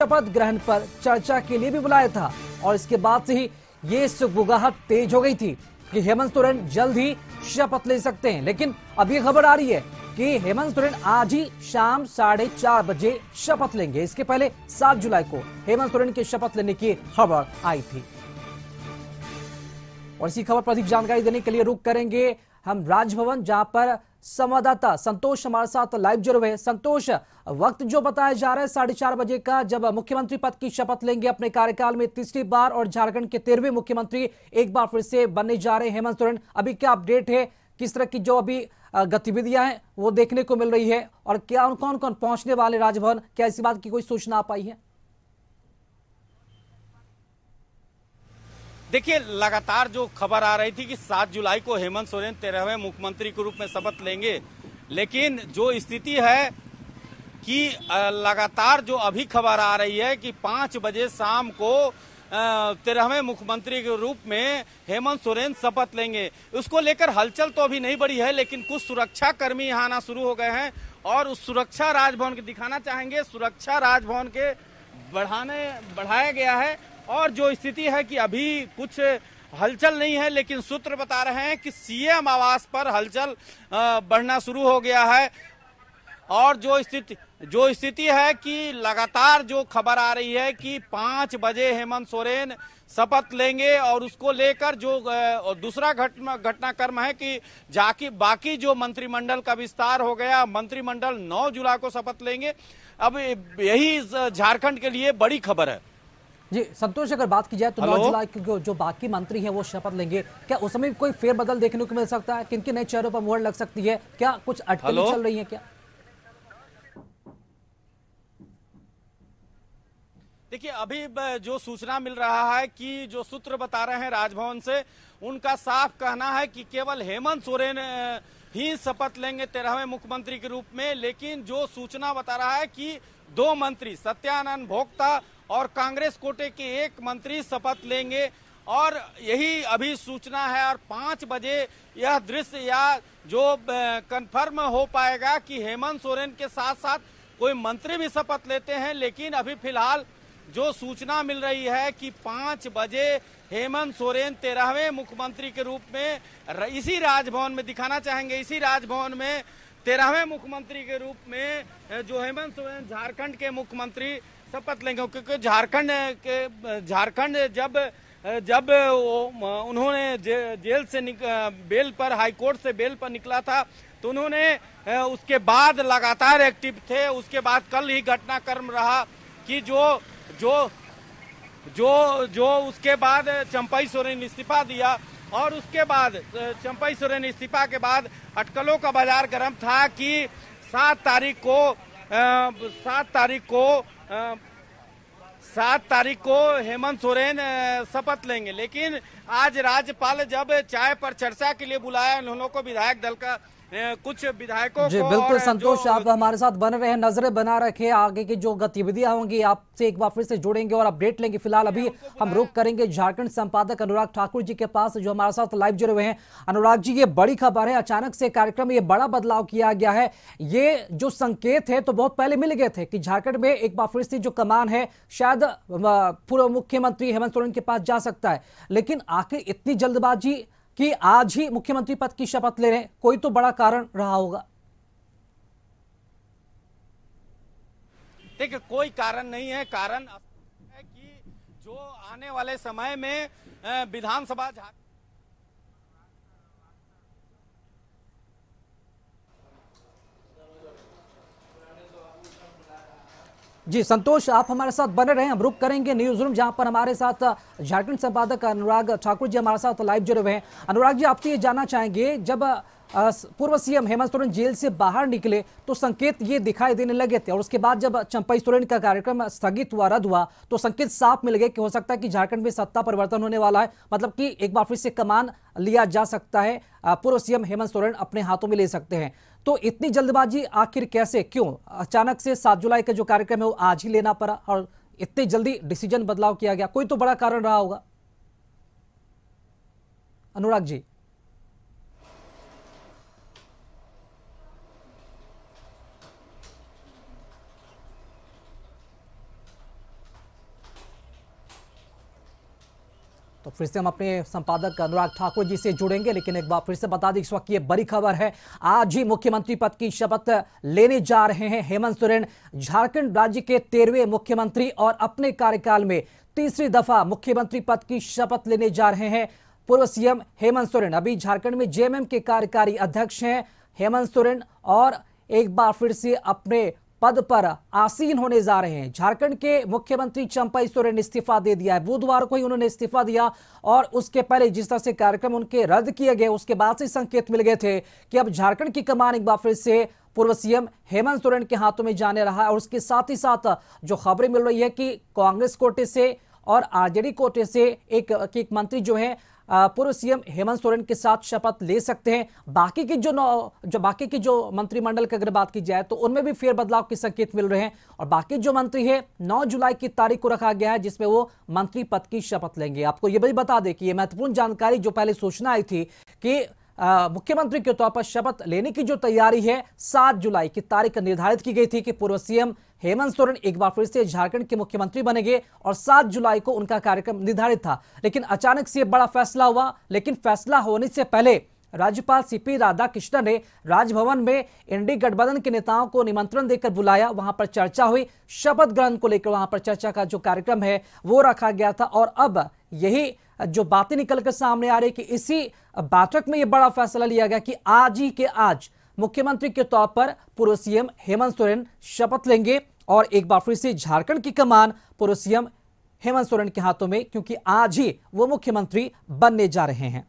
शपथ ग्रहण पर चर्चा के लिए भी बुलाया था और इसके बाद से ही ये सुगबुगाहट तेज हो गई थी कि हेमंत सोरेन जल्द ही शपथ ले सकते हैं। लेकिन अब ये खबर आ रही है कि हेमंत सोरेन आज ही शाम 4:30 बजे शपथ लेंगे। इसके पहले 7 जुलाई को हेमंत सोरेन के शपथ लेने की खबर आई थी और इसी खबर पर अधिक जानकारी देने के लिए रुक करेंगे हम राजभवन, जहां पर संवाददाता संतोष हमारे साथ लाइव जुड़े हुए हैं। संतोष, वक्त जो बताया जा रहा है 4:30 बजे का, जब मुख्यमंत्री पद की शपथ लेंगे अपने कार्यकाल में तीसरी बार और झारखंड के 13वें मुख्यमंत्री एक बार फिर से बनने जा रहे हैं हेमंत सोरेन। अभी क्या अपडेट है, किस तरह की जो अभी गतिविधियां हैं वो देखने को मिल रही है और क्या कौन कौन पहुंचने वाले राजभवन, क्या इसी बात की कोई सूचना आ पाई है? देखिए, लगातार जो खबर आ रही थी कि 7 जुलाई को हेमंत सोरेन 13वें मुख्यमंत्री के रूप में शपथ लेंगे, लेकिन जो स्थिति है कि लगातार जो अभी खबर आ रही है कि 5 बजे शाम को 13वें मुख्यमंत्री के रूप में हेमंत सोरेन शपथ लेंगे। उसको लेकर हलचल तो अभी नहीं बढ़ी है, लेकिन कुछ सुरक्षा कर्मी यहाँ आना शुरू हो गए हैं और उस सुरक्षा राजभवन के दिखाना चाहेंगे। सुरक्षा राजभवन के बढ़ाया गया है और जो स्थिति है कि अभी कुछ हलचल नहीं है, लेकिन सूत्र बता रहे हैं कि सीएम आवास पर हलचल बढ़ना शुरू हो गया है। और जो स्थिति है कि लगातार जो खबर आ रही है कि 5 बजे हेमंत सोरेन शपथ लेंगे और उसको लेकर जो दूसरा घटनाक्रम है कि जाकि बाकी जो मंत्रिमंडल का विस्तार हो गया, मंत्रिमंडल 9 जुलाई को शपथ लेंगे। अब यही झारखंड के लिए बड़ी खबर है। जी संतोष, अगर बात की जाए तो 9 जुलाई को जो बाकी मंत्री हैं वो शपथ लेंगे, क्या उस समय कोई फेरबदल देखने को मिल सकता है? किन किन नए चेहरों पर मुहर लग सकती है? क्या कुछ अटकलें चल रही हैं क्या? देखिए, अभी जो सूचना मिल रहा है कि जो सूत्र बता रहे हैं राजभवन से, उनका साफ कहना है कि केवल हेमंत सोरेन ही शपथ लेंगे 13वें मुख्यमंत्री के रूप में। लेकिन जो सूचना बता रहा है कि 2 मंत्री सत्यानंद भोक्ता और कांग्रेस कोटे के 1 मंत्री शपथ लेंगे और यही अभी सूचना है। और 5 बजे यह दृश्य या जो कंफर्म हो पाएगा कि हेमंत सोरेन के साथ साथ कोई मंत्री भी शपथ लेते हैं। लेकिन अभी फिलहाल जो सूचना मिल रही है कि 5 बजे हेमंत सोरेन 13वें मुख्यमंत्री के रूप में इसी राजभवन में दिखाना चाहेंगे। इसी राजभवन में 13वें मुख्यमंत्री के रूप में जो हेमंत सोरेन झारखंड के मुख्यमंत्री शपथ लेंगे, क्योंकि झारखंड जब उन्होंने जेल से बेल पर, हाईकोर्ट से बेल पर निकला था, तो उन्होंने उसके बाद लगातार एक्टिव थे। उसके बाद कल ही घटनाक्रम रहा कि जो उसके बाद चंपई सोरेन इस्तीफा दिया और उसके बाद चंपई सोरेन इस्तीफा के बाद अटकलों का बाजार गर्म था कि 7 तारीख को हेमंत सोरेन शपथ लेंगे। लेकिन आज राज्यपाल जब चाय पर चर्चा के लिए बुलाया उन लोगों को, विधायक दल का कुछ विधायकों जी को। बिल्कुल संतोष, आप हमारे साथ बने रहे, नजरें बना रखे, आगे की जो गतिविधियां होंगी आपसे एक बार फिर से जुड़ेंगे और अपडेट लेंगे। फिलहाल अभी हम रुक करेंगे झारखंड संपादक अनुराग ठाकुर जी के पास, जो हमारे साथ लाइव जुड़े हुए हैं। अनुराग जी, ये बड़ी खबर है, अचानक से कार्यक्रम में ये बड़ा बदलाव किया गया है। ये जो संकेत है तो बहुत पहले मिल गए थे कि झारखंड में एक बार फिर से जो कमान है शायद पूर्व मुख्यमंत्री हेमंत सोरेन के पास जा सकता है, लेकिन आखिर इतनी जल्दबाजी कि आज ही मुख्यमंत्री पद की शपथ ले रहे हैं, कोई तो बड़ा कारण रहा होगा। देखिए, कोई कारण नहीं है। कारण है कि जो आने वाले समय में विधानसभा जी संतोष, आप हमारे साथ बने रहे, हम रुक करेंगे न्यूज रूम, जहां पर हमारे साथ झारखंड संपादक अनुराग ठाकुर जी हमारे साथ लाइव जुड़े हुए हैं। अनुराग जी, आपसे ये जानना चाहेंगे, जब पूर्व सीएम हेमंत सोरेन जेल से बाहर निकले तो संकेत ये दिखाई देने लगे थे और उसके बाद जब चंपई सोरेन का कार्यक्रम स्थगित हुआ, रद्द हुआ, तो संकेत साफ मिल गए कि हो सकता है कि झारखंड में सत्ता परिवर्तन होने वाला है, मतलब कि एक बार फिर से कमान लिया जा सकता है, पूर्व सीएम हेमंत सोरेन अपने हाथों में ले सकते हैं। तो इतनी जल्दबाजी आखिर कैसे, क्यों अचानक से 7 जुलाई का जो कार्यक्रम है वो आज ही लेना पड़ा और इतनी जल्दी डिसीजन बदलाव किया गया? कोई तो बड़ा कारण रहा होगा अनुराग जी। तो फिर से हम अपने संपादक अनुराग ठाकुर जी से जुड़ेंगे, लेकिन एक बार फिर से बता दें इस वक्त ये बड़ी खबर है। आज ही मुख्यमंत्री पद की शपथ लेने जा रहे हैं हेमंत सोरेन, झारखंड राज्य के 13वें मुख्यमंत्री और अपने कार्यकाल में तीसरी दफा मुख्यमंत्री पद की शपथ लेने जा रहे हैं पूर्व सीएम हेमंत सोरेन। अभी झारखंड में जेएमएम के कार्यकारी अध्यक्ष हैं हेमंत सोरेन और एक बार फिर से अपने पद पर आसीन होने जा रहे हैं। झारखंड के मुख्यमंत्री चंपई सोरेन ने इस्तीफा दे दिया है, बुधवार को ही उन्होंने इस्तीफा दिया और उसके पहले जिस तरह से कार्यक्रम उनके रद्द किए गए उसके बाद से संकेत मिल गए थे कि अब झारखंड की कमान एक बार फिर से पूर्व सीएम हेमंत सोरेन के हाथों में जाने रहा है। और उसके साथ ही साथ जो खबरें मिल रही है कि कांग्रेस कोटे से और आरजेडी कोटे से एक मंत्री जो है पूर्व सीएम हेमंत सोरेन के साथ शपथ ले सकते हैं। बाकी की जो मंत्रिमंडल की अगर बात की जाए तो उनमें भी फेरबदलाव के संकेत मिल रहे हैं और बाकी जो मंत्री है 9 जुलाई की तारीख को रखा गया है जिसमें वो मंत्री पद की शपथ लेंगे। आपको ये भी बता दें कि ये महत्वपूर्ण जानकारी जो पहले सूचना आई थी कि मुख्यमंत्री के तौर पर शपथ लेने की जो तैयारी है 7 जुलाई की तारीख निर्धारित की गई थी कि पूर्व सीएम हेमंत सोरेन एक बार फिर से झारखंड के मुख्यमंत्री बनेंगे और 7 जुलाई को उनका कार्यक्रम निर्धारित था। लेकिन अचानक से बड़ा फैसला हुआ, लेकिन फैसला होने से पहले राज्यपाल सीपी राधाकृष्णन ने राजभवन में एनडीए गठबंधन के नेताओं को निमंत्रण देकर बुलाया। वहां पर चर्चा हुई, शपथ ग्रहण को लेकर वहां पर चर्चा का जो कार्यक्रम है वो रखा गया था और अब यही जो बातें निकलकर सामने आ रही कि इसी बैठक में यह बड़ा फैसला लिया गया कि आज ही के आज मुख्यमंत्री के तौर पर पूर्व सीएम हेमंत सोरेन शपथ लेंगे और एक बार फिर से झारखंड की कमान पूर्व सीएम हेमंत सोरेन के हाथों में, क्योंकि आज ही वो मुख्यमंत्री बनने जा रहे हैं।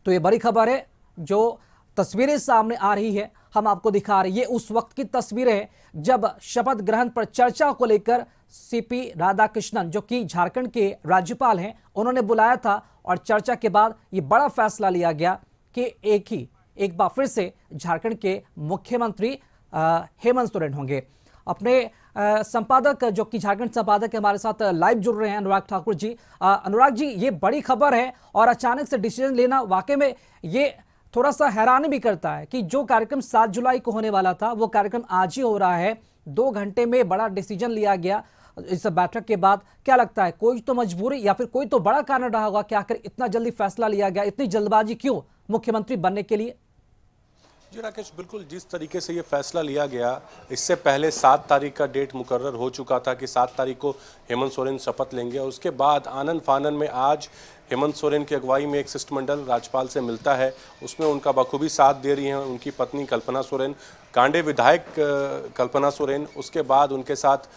तो ये बड़ी खबर है, जो तस्वीरें सामने आ रही है हम आपको दिखा रहे हैं। ये उस वक्त की तस्वीरें हैं जब शपथ ग्रहण पर चर्चा को लेकर सीपी राधाकृष्णन जो कि झारखंड के राज्यपाल हैं उन्होंने बुलाया था और चर्चा के बाद ये बड़ा फैसला लिया गया कि एक बार फिर से झारखंड के मुख्यमंत्री हेमंत सोरेन होंगे। अपने संपादक जो कि झारखंड संपादक हमारे साथ लाइव जुड़ रहे हैं अनुराग ठाकुर जी। अनुराग जी, ये बड़ी खबर है और अचानक से डिसीजन लेना वाकई में ये थोड़ा सा हैरानी भी करता है कि जो कार्यक्रम 7 जुलाई को होने वाला था वो कार्यक्रम आज ही हो रहा है। 2 घंटे में बड़ा डिसीजन लिया गया इस बैठक के बाद। क्या लगता है, कोई तो मजबूरी या फिर कोई तो बड़ा कारण रहा होगा कि आखिर इतना जल्दी फैसला लिया गया, इतनी जल्दबाजी क्यों मुख्यमंत्री बनने के लिए? जी राकेश, बिल्कुल जिस तरीके से ये फैसला लिया गया, इससे पहले 7 तारीख का डेट मुकर्रर हो चुका था कि 7 तारीख को हेमंत सोरेन शपथ लेंगे और उसके बाद आनन फानन में आज हेमंत सोरेन की अगुवाई में एक शिष्टमंडल राज्यपाल से मिलता है। उसमें उनका बखूबी साथ दे रही हैं उनकी पत्नी कल्पना सोरेन, कांडे विधायक कल्पना सोरेन, उसके बाद उनके साथ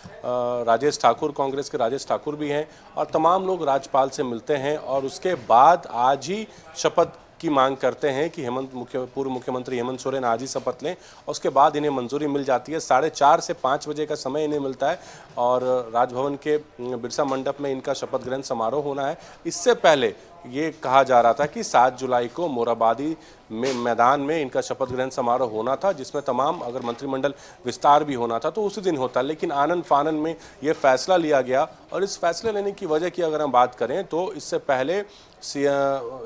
राजेश ठाकुर, कांग्रेस के राजेश ठाकुर भी हैं और तमाम लोग राज्यपाल से मिलते हैं और उसके बाद आज ही शपथ की मांग करते हैं कि पूर्व मुख्यमंत्री हेमंत सोरेन आज ही शपथ लें और उसके बाद इन्हें मंजूरी मिल जाती है। 4:30 से 5 बजे का समय इन्हें मिलता है और राजभवन के बिरसा मंडप में इनका शपथ ग्रहण समारोह होना है। इससे पहले ये कहा जा रहा था कि 7 जुलाई को मोराबादी में मैदान में इनका शपथ ग्रहण समारोह होना था, जिसमें तमाम अगर मंत्रिमंडल विस्तार भी होना था तो उसी दिन होता, लेकिन आनन फानन में ये फैसला लिया गया। और इस फैसले लेने की वजह की अगर हम बात करें तो इससे पहले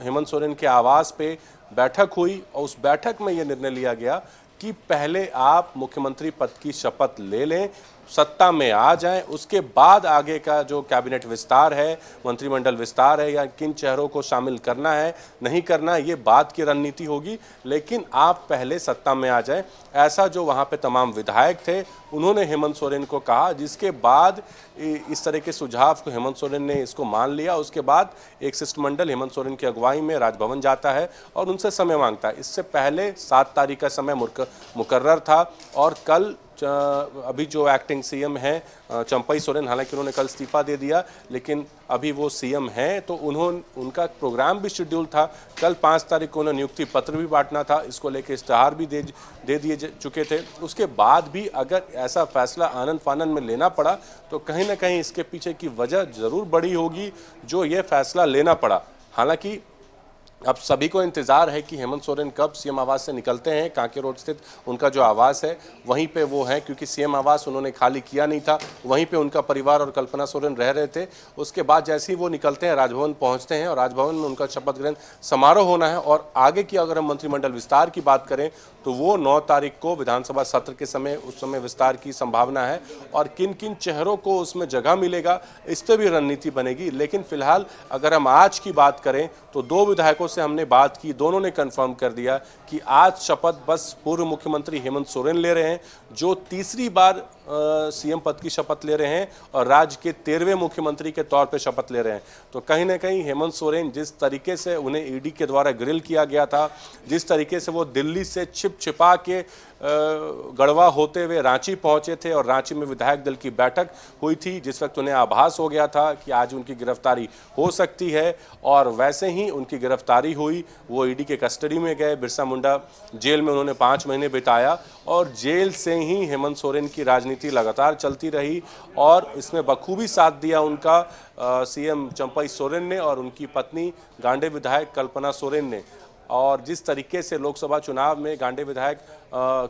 हेमंत सोरेन के आवास पे बैठक हुई और उस बैठक में ये निर्णय लिया गया कि पहले आप मुख्यमंत्री पद की शपथ ले लें, सत्ता में आ जाएं, उसके बाद आगे का जो कैबिनेट विस्तार है, मंत्रिमंडल विस्तार है या किन चेहरों को शामिल करना है नहीं करना है, ये बात की रणनीति होगी, लेकिन आप पहले सत्ता में आ जाएं। ऐसा जो वहाँ पे तमाम विधायक थे उन्होंने हेमंत सोरेन को कहा, जिसके बाद इस तरह के सुझाव को हेमंत सोरेन ने इसको मान लिया। उसके बाद एक शिष्टमंडल हेमंत सोरेन की अगुवाई में राजभवन जाता है और उनसे समय मांगता है। इससे पहले 7 तारीख का समय मुकर्रर था और कल अभी जो एक्टिंग सीएम हैं चंपई सोरेन, हालांकि उन्होंने कल इस्तीफा दे दिया लेकिन अभी वो सीएम हैं, तो उनका प्रोग्राम भी शेड्यूल था। कल 5 तारीख को उन्हें नियुक्ति पत्र भी बांटना था, इसको लेकर इश्तहार भी दे दिए चुके थे। उसके बाद भी अगर ऐसा फैसला आनन फानन में लेना पड़ा तो कहीं ना कहीं इसके पीछे की वजह ज़रूर बड़ी होगी जो ये फैसला लेना पड़ा। हालांकि अब सभी को इंतजार है कि हेमंत सोरेन कब सीएम आवास से निकलते हैं। कांके रोड स्थित उनका जो आवास है वहीं पे वो है, क्योंकि सीएम आवास उन्होंने खाली किया नहीं था, वहीं पे उनका परिवार और कल्पना सोरेन रह रहे थे। उसके बाद जैसे ही वो निकलते हैं राजभवन पहुंचते हैं और राजभवन में उनका शपथ ग्रहण समारोह होना है। और आगे की अगर हम मंत्रिमंडल विस्तार की बात करें तो वो 9 तारीख को विधानसभा सत्र के समय उस समय विस्तार की संभावना है, और किन किन चेहरों को उसमें जगह मिलेगा इस पर भी रणनीति बनेगी। लेकिन फिलहाल अगर हम आज की बात करें तो 2 विधायकों से हमने बात की, दोनों ने कंफर्म कर दिया कि आज शपथ बस पूर्व मुख्यमंत्री हेमंत सोरेन ले रहे हैं, जो तीसरी बार सीएम पद की शपथ ले रहे हैं और राज्य के 13वें मुख्यमंत्री के तौर पे शपथ ले रहे हैं। तो कहीं ना कहीं हेमंत सोरेन जिस तरीके से उन्हें ईडी के द्वारा ग्रिल किया गया था, जिस तरीके से वो दिल्ली से छिपा के गढ़वा होते हुए रांची पहुंचे थे और रांची में विधायक दल की बैठक हुई थी, जिस वक्त उन्हें आभास हो गया था कि आज उनकी गिरफ्तारी हो सकती है, और वैसे ही उनकी गिरफ्तारी हुई। वो ईडी के कस्टडी में गए, बिरसा मुंडा जेल में उन्होंने 5 महीने बिताया, और जेल से ही हेमंत सोरेन की राजनीति लगातार चलती रही, और इसमें बखूबी साथ दिया उनका सीएम चंपई सोरेन ने और उनकी पत्नी गांडे विधायक कल्पना सोरेन ने। और जिस तरीके से लोकसभा चुनाव में गांडे विधायक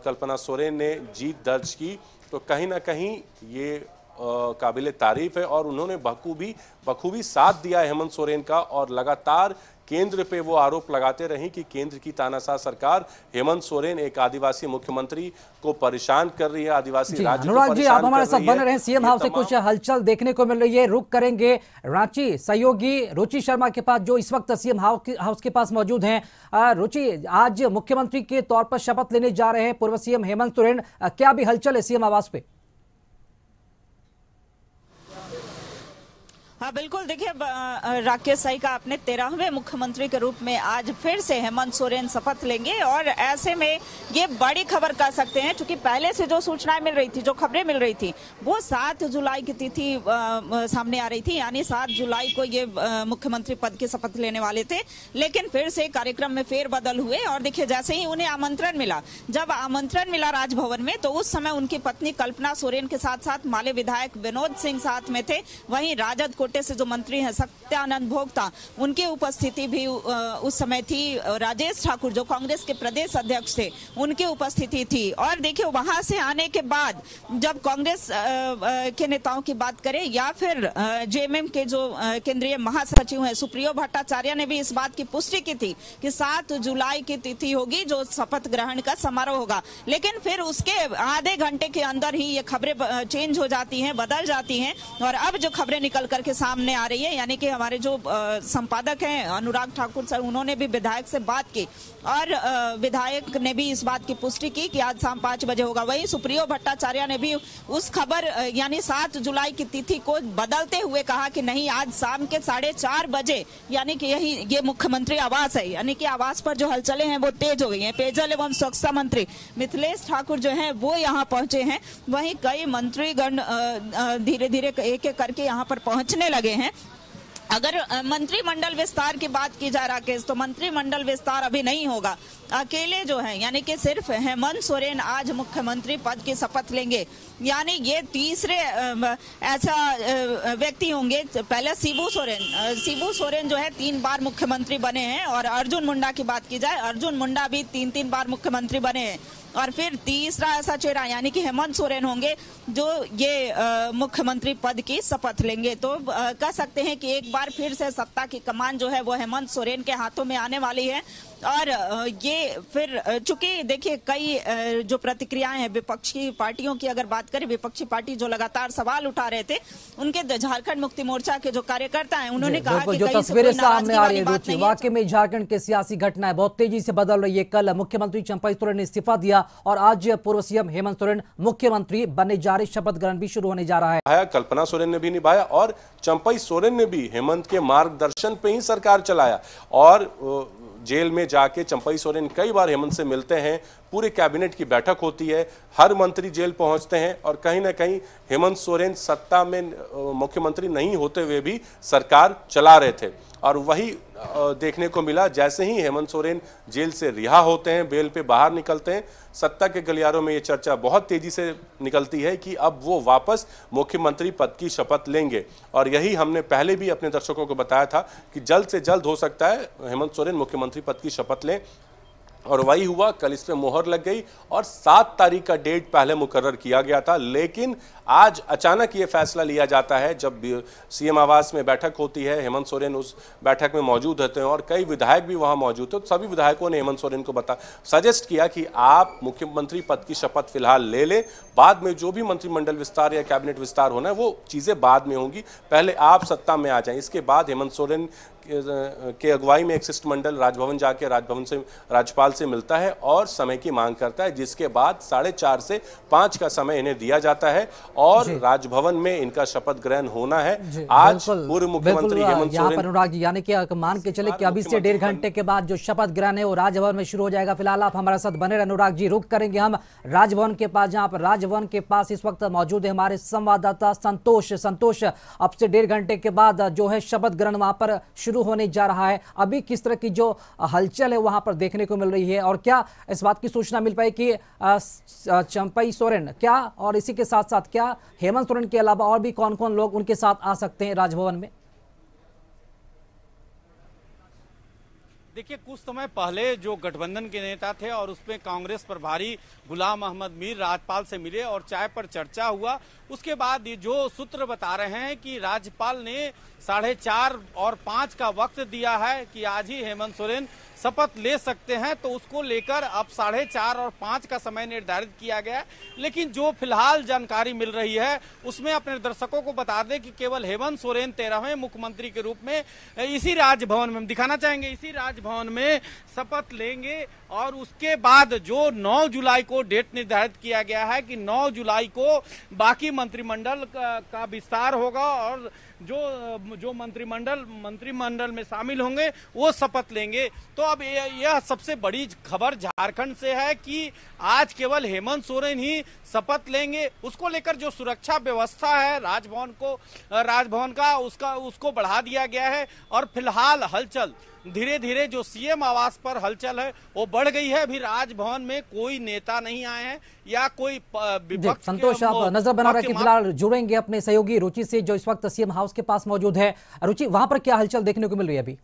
कल्पना सोरेन ने जीत दर्ज की, तो कहीं ना कहीं ये काबिले तारीफ है, और उन्होंने बखूबी साथ दिया हेमंत सोरेन का, और लगातार केंद्र पे वो आरोप लगाते रहे कि केंद्र की तानाशाह सरकार हेमंत सोरेन एक आदिवासी मुख्यमंत्री को परेशान कर रही है, आदिवासी राज्य को अनुराग जी, आप परेशान हमारे कर साथ रही बने है। रहे। सीएम हाउस से कुछ हलचल देखने को मिल रही है। रुक करेंगे रांची सहयोगी रुचि शर्मा के पास, जो इस वक्त सीएम हाउस के पास मौजूद हैं। रुचि, आज मुख्यमंत्री के तौर पर शपथ लेने जा रहे हैं पूर्व सीएम हेमंत सोरेन, क्या भी हलचल है सीएम आवास पे? हाँ बिल्कुल, देखिए राकेश सही का आपने 13वें मुख्यमंत्री के रूप में आज फिर से हेमंत सोरेन शपथ लेंगे, और ऐसे में ये बड़ी खबर कह सकते हैं, क्योंकि पहले से जो सूचनाएं मिल रही थी, जो खबरें मिल रही थी, वो 7 जुलाई की तिथि सामने आ रही थी, यानी 7 जुलाई को ये मुख्यमंत्री पद की शपथ लेने वाले थे। लेकिन फिर से कार्यक्रम में फेरबदल हुए, और देखिए जैसे ही उन्हें आमंत्रण मिला, जब आमंत्रण मिला राजभवन में, तो उस समय उनकी पत्नी कल्पना सोरेन के साथ साथ माले विधायक विनोद सिंह साथ में थे। वहीं राजद से जो मंत्री हैं सत्यानंद भोक्ता, उनकी उपस्थिति भी उस समय थी। राजेश ठाकुर जो कांग्रेस के प्रदेश अध्यक्ष थे, उनकी उपस्थिति थी। और देखिए वहां से आने के बाद जब कांग्रेस के नेताओं की बात करें, या फिर जेएमएम के जो केंद्रीय महासचिव हैं सुप्रियो भट्टाचार्य ने भी इस बात की पुष्टि की थी कि 7 जुलाई की तिथि होगी जो शपथ ग्रहण का समारोह होगा। लेकिन फिर उसके आधे घंटे के अंदर ही ये खबरें चेंज हो जाती हैं, बदल जाती हैं, और अब जो खबरें निकल करके सामने आ रही है, यानी कि हमारे जो संपादक हैं अनुराग ठाकुर सर, उन्होंने भी विधायक से बात की, और विधायक ने भी इस बात की पुष्टि की कि आज शाम 5 बजे होगा। वहीं सुप्रियो भट्टाचार्य ने भी उस खबर यानी 7 जुलाई की तिथि को बदलते हुए कहा कि नहीं, आज शाम के 4:30 बजे, यानी कि ये मुख्यमंत्री आवास है, यानी कि आवास पर जो हलचलें हैं वो तेज हो गई हैं। पेयजल एवं स्वच्छता मंत्री मिथिलेश ठाकुर जो हैं वो यहाँ पहुंचे हैं। वहीं कई मंत्रीगण धीरे धीरे एक एक करके यहाँ पर पहुंचने लगे हैं। अगर मंत्रिमंडल विस्तार की बात की जाए राकेश, तो मंत्रिमंडल विस्तार अभी नहीं होगा। अकेले जो है, यानी कि सिर्फ हेमंत सोरेन आज मुख्यमंत्री पद की शपथ लेंगे, यानी ये तीसरे ऐसा व्यक्ति होंगे। पहले शिबू सोरेन जो है 3 बार मुख्यमंत्री बने हैं, और अर्जुन मुंडा की बात की जाए, अर्जुन मुंडा भी 3 बार मुख्यमंत्री बने हैं, और फिर तीसरा ऐसा चेहरा यानी कि हेमंत सोरेन होंगे जो ये मुख्यमंत्री पद की शपथ लेंगे। तो कह सकते हैं कि एक बार फिर से सत्ता की कमान जो है वो हेमंत सोरेन के हाथों में आने वाली है। और ये फिर चूंकि देखिए कई जो प्रतिक्रियाएं हैं विपक्षी पार्टियों की, अगर बात करें, विपक्षी पार्टी जो लगातार सवाल उठा रहे थे, उनके झारखंड मुक्ति मोर्चा के जो कार्यकर्ता हैं, उन्होंने कहा कि जो तस्वीरें सामने आ रही है रुचि, वाकई में झारखंड के सियासी घटनाएं बहुत तेजी से बदल रही है। कल मुख्यमंत्री चंपई सोरेन ने इस्तीफा दिया, और आज पूर्व सीएम हेमंत सोरेन मुख्यमंत्री बनने जा रहे, शपथ ग्रहण भी शुरू होने जा रहा है। कल्पना सोरेन ने भी निभाया, और चंपई सोरेन ने भी हेमंत के मार्गदर्शन पे ही सरकार चलाया, और जेल में जाके चंपई सोरेन कई बार हेमंत से मिलते हैं, पूरे कैबिनेट की बैठक होती है, हर मंत्री जेल पहुंचते हैं और कहीं ना कहीं हेमंत सोरेन सत्ता में मुख्यमंत्री नहीं होते हुए भी सरकार चला रहे थे। और वही देखने को मिला, जैसे ही हेमंत सोरेन जेल से रिहा होते हैं, बेल पे बाहर निकलते हैं, सत्ता के गलियारों में ये चर्चा बहुत तेजी से निकलती है कि अब वो वापस मुख्यमंत्री पद की शपथ लेंगे। और यही हमने पहले भी अपने दर्शकों को बताया था कि जल्द से जल्द हो सकता है हेमंत सोरेन मुख्यमंत्री पद की शपथ लें, और वही हुआ। कल इस पे मोहर लग गई और 7 तारीख का डेट पहले मुकर्रर किया गया था, लेकिन आज अचानक ये फैसला लिया जाता है। जब सीएम आवास में बैठक होती है, हेमंत सोरेन उस बैठक में मौजूद होते हैं और कई विधायक भी वहां मौजूद थे, तो सभी विधायकों ने हेमंत सोरेन को सजेस्ट किया कि आप मुख्यमंत्री पद की शपथ फिलहाल ले लें, बाद में जो भी मंत्रिमंडल विस्तार या कैबिनेट विस्तार होना है वो चीजें बाद में होंगी, पहले आप सत्ता में आ जाएं। इसके बाद हेमंत सोरेन के अगुवाई में एक शिष्टमंडल राजभवन जाके राज्यपाल से मिलता है और समय की मांग करता है, जिसके बाद 4:30 से 5 का समय इन्हें दिया जाता है और राजभवन में इनका शपथ ग्रहण होना है। आज पूर्व मुख्यमंत्री हेमंत सोरेन, अनुराग जी, यानी कि मान के चले कि अभी से 1.5 घंटे के बाद जो शपथ ग्रहण है वो राजभवन में शुरू हो जाएगा। फिलहाल आप हमारे साथ बने रहे अनुराग जी। रुक करेंगे हम राजभवन के पास, जहां पर राजभवन के पास इस वक्त मौजूद है हमारे संवाददाता संतोष। अब से 1.5 घंटे के बाद जो है शपथ ग्रहण वहां पर शुरू होने जा रहा है। अभी किस तरह की जो हलचल है वहां पर देखने को मिल रही है, और क्या इस बात की सूचना मिल पाई कि चंपई सोरेन क्या और इसी के साथ साथ क्या हेमंत सोरेन के अलावा और भी कौन कौन लोग उनके साथ आ सकते हैं राजभवन में? देखिए, कुछ समय पहले जो गठबंधन के नेता थे और उसमें कांग्रेस प्रभारी गुलाम अहमद मीर राज्यपाल से मिले और चाय पर चर्चा हुआ। उसके बाद ये जो सूत्र बता रहे हैं कि राज्यपाल ने 4:30 और 5 का वक्त दिया है कि आज ही हेमंत सोरेन शपथ ले सकते हैं, तो उसको लेकर अब 4:30 और 5 का समय निर्धारित किया गया है। लेकिन जो फिलहाल जानकारी मिल रही है उसमें अपने दर्शकों को बता दें कि केवल हेमंत सोरेन 13वें मुख्यमंत्री के रूप में इसी राजभवन में, हम दिखाना चाहेंगे, इसी राजभवन में शपथ लेंगे। और उसके बाद जो 9 जुलाई को डेट निर्धारित किया गया है कि 9 जुलाई को बाकी मंत्रिमंडल का विस्तार होगा और जो मंत्रिमंडल में शामिल होंगे वो शपथ लेंगे। तो अब यह सबसे बड़ी खबर झारखंड से है कि आज केवल हेमंत सोरेन ही शपथ लेंगे। उसको लेकर जो सुरक्षा व्यवस्था है राजभवन का उसको बढ़ा दिया गया है। और फिलहाल हलचल धीरे धीरे जो सीएम आवास पर हलचल है वो बढ़ गई है। अभी राजभवन में कोई नेता नहीं आए हैं या कोई विपक्ष। संतोष, आप नजर बना रहे कि फिलहाल जुड़ेंगे अपने सहयोगी रुचि से, जो इस वक्त सीएम हाउस के पास मौजूद है। रुचि, वहां पर क्या हलचल देखने को मिल रही है अभी?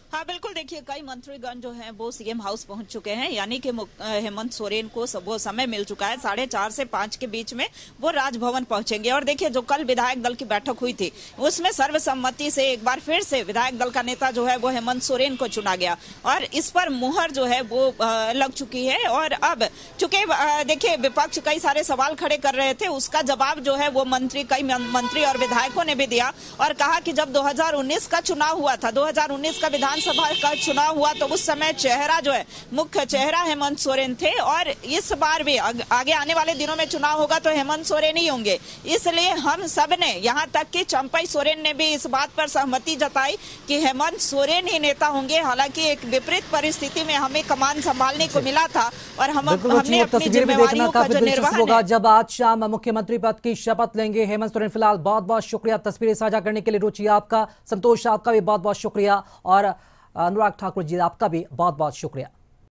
हाँ बिल्कुल, देखिए कई मंत्रीगण जो हैं वो सीएम हाउस पहुंच चुके हैं, यानी कि हेमंत सोरेन को वो समय मिल चुका है। 4:30 से 5 के बीच में वो राजभवन पहुंचेंगे। और देखिए, जो कल विधायक दल की बैठक हुई थी उसमें सर्वसम्मति से एक बार फिर से विधायक दल का नेता जो है वो हेमंत सोरेन को चुना गया और इस पर मुहर जो है वो लग चुकी है। और अब चूंकि देखिए विपक्ष कई सारे सवाल खड़े कर रहे थे, उसका जवाब जो है वो कई मंत्री और विधायकों ने भी दिया और कहा कि जब 2019 का चुनाव हुआ था, 2019 का विधानसभा का चुनाव हुआ, तो उस समय चेहरा जो है, मुख्य चेहरा हेमंत सोरेन थे और इस बार भी आगे आने वाले दिनों में चुनाव होगा तो हेमंत सोरेन ही होंगे। इसलिए हम सब ने, यहाँ तक कि चंपई सोरेन ने भी इस बात पर सहमति जताई कि हेमंत सोरेन ही नेता होंगे। हालांकि एक विपरीत परिस्थिति में हमें कमान संभालने को मिला था और हमने अपनी जिम्मेवारियों का जो निर्वहन होगा जब आज शाम मुख्यमंत्री पद की शपथ लेंगे हेमंत सोरेन। फिलहाल बहुत बहुत शुक्रिया तस्वीरें साझा करने के लिए रुचि आपका, संतोष आपका भी बहुत बहुत शुक्रिया और अनुराग ठाकुर जी आपका भी बहुत बहुत शुक्रिया।